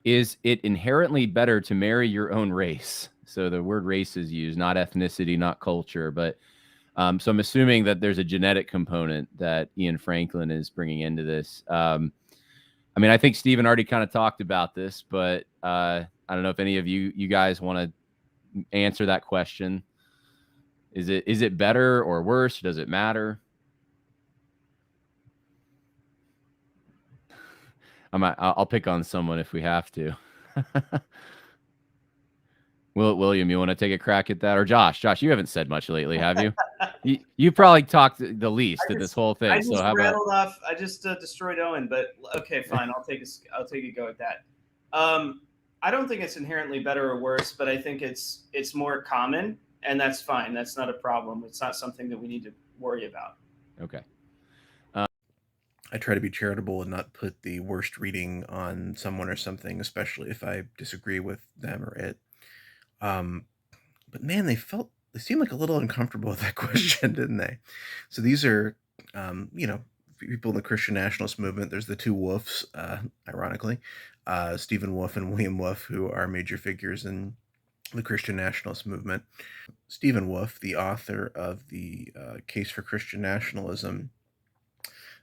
Is it inherently better to marry your own race? So the word race is used, not ethnicity, not culture, but so I'm assuming that there's a genetic component that Ian Franklin is bringing into this. I mean, I think Stephen already kind of talked about this, but I don't know if any of you guys want to answer that question. Is it better or worse? Does it matter? I'll pick on someone if we have to. William, you want to take a crack at that, or Josh? Josh, you haven't said much lately, have you? You probably talked the least in this whole I thing. So just how about? rattled off. I just destroyed Owen, but okay, fine. I'll take a go at that. Um, I don't think it's inherently better or worse, but I think it's more common, and that's fine. That's not a problem. It's not something that we need to worry about. Okay. I try to be charitable and not put the worst reading on someone or something, especially if I disagree with them or it. Um, but man, they seemed like a little uncomfortable with that question, didn't they? So these are, people in the Christian nationalist movement. There's the two Wolfs, ironically, Stephen Wolfe and William Wolfe, who are major figures in the Christian nationalist movement. Stephen Wolfe, the author of the Case for Christian Nationalism,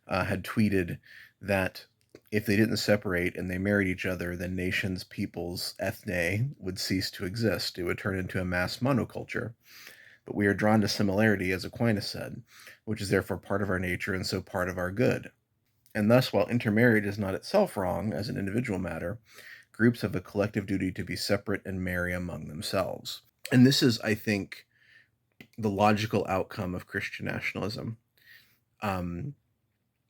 had tweeted that if they didn't separate and they married each other, then nations, peoples, ethne would cease to exist. It would turn into a mass monoculture. But we are drawn to similarity, as Aquinas said, which is therefore part of our nature and so part of our good. And thus, while intermarriage is not itself wrong as an individual matter, groups have a collective duty to be separate and marry among themselves. And this is, I think, the logical outcome of Christian nationalism.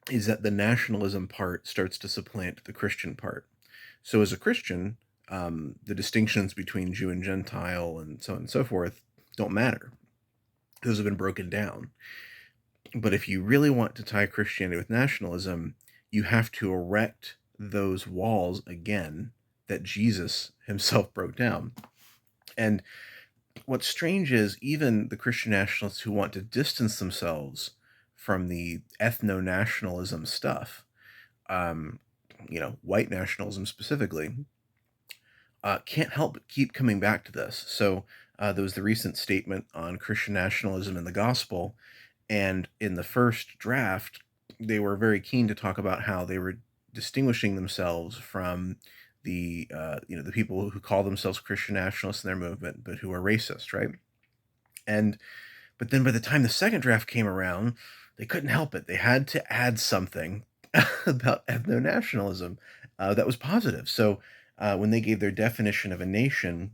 Is that the nationalism part starts to supplant the Christian part. So, as a Christian, the distinctions between Jew and Gentile and so on and so forth don't matter. Those have been broken down. But if you really want to tie Christianity with nationalism, you have to erect those walls again that Jesus himself broke down. And what's strange is even the Christian nationalists who want to distance themselves from the ethno-nationalism stuff, um, white nationalism specifically, can't help but keep coming back to this. So there was the recent statement on Christian nationalism and the gospel, and in the first draft, they were very keen to talk about how they were distinguishing themselves from the people who call themselves Christian nationalists in their movement, but who are racist, right? And but then by the time the second draft came around, they couldn't help it. They had to add something about ethno-nationalism that was positive. So when they gave their definition of a nation,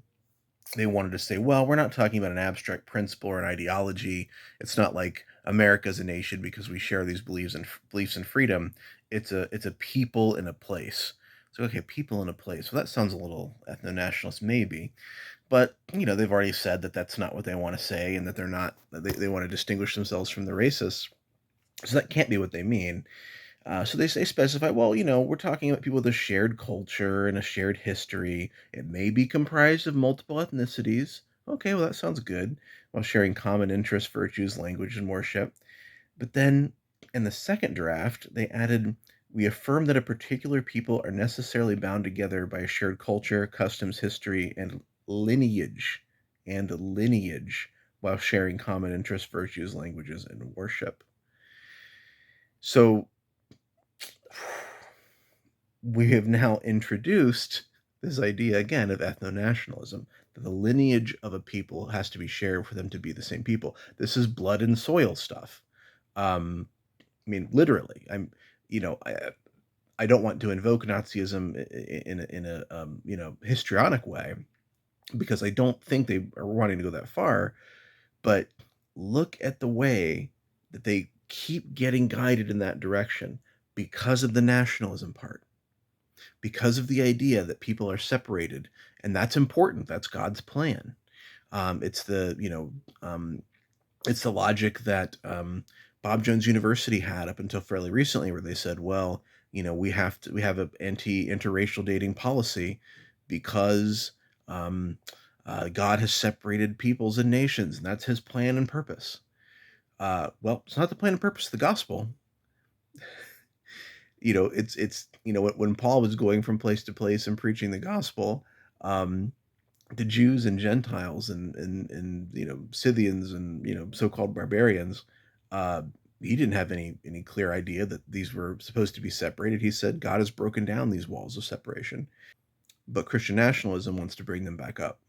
they wanted to say, well, we're not talking about an abstract principle or an ideology. It's not like America's a nation because we share these beliefs and freedom. It's a people in a place. So okay, people in a place. Well, that sounds a little ethno-nationalist, maybe, but they've already said that that's not what they want to say, and that they're not. They want to distinguish themselves from the racists. So that can't be what they mean. So they specify, well, we're talking about people with a shared culture and a shared history. It may be comprised of multiple ethnicities. Okay, well, that sounds good. While sharing common interests, virtues, language, and worship. But then in the second draft, they added, we affirm that a particular people are necessarily bound together by a shared culture, customs, history, and lineage, while sharing common interests, virtues, languages, and worship. So we have now introduced this idea again of ethno-nationalism, that the lineage of a people has to be shared for them to be the same people. This is blood and soil stuff. I mean, literally. I don't want to invoke Nazism in a histrionic way, because I don't think they are wanting to go that far. But look at the way that they keep getting guided in that direction because of the nationalism part, because of the idea that people are separated, and that's important. That's God's plan. It's it's the logic that Bob Jones University had up until fairly recently, where they said, well, we have an interracial dating policy because God has separated peoples and nations, and that's His plan and purpose. Well, it's not the plan and purpose of the gospel. it's when Paul was going from place to place and preaching the gospel, the Jews and Gentiles and Scythians and so-called barbarians, uh, he didn't have any clear idea that these were supposed to be separated. He said God has broken down these walls of separation, but Christian nationalism wants to bring them back up.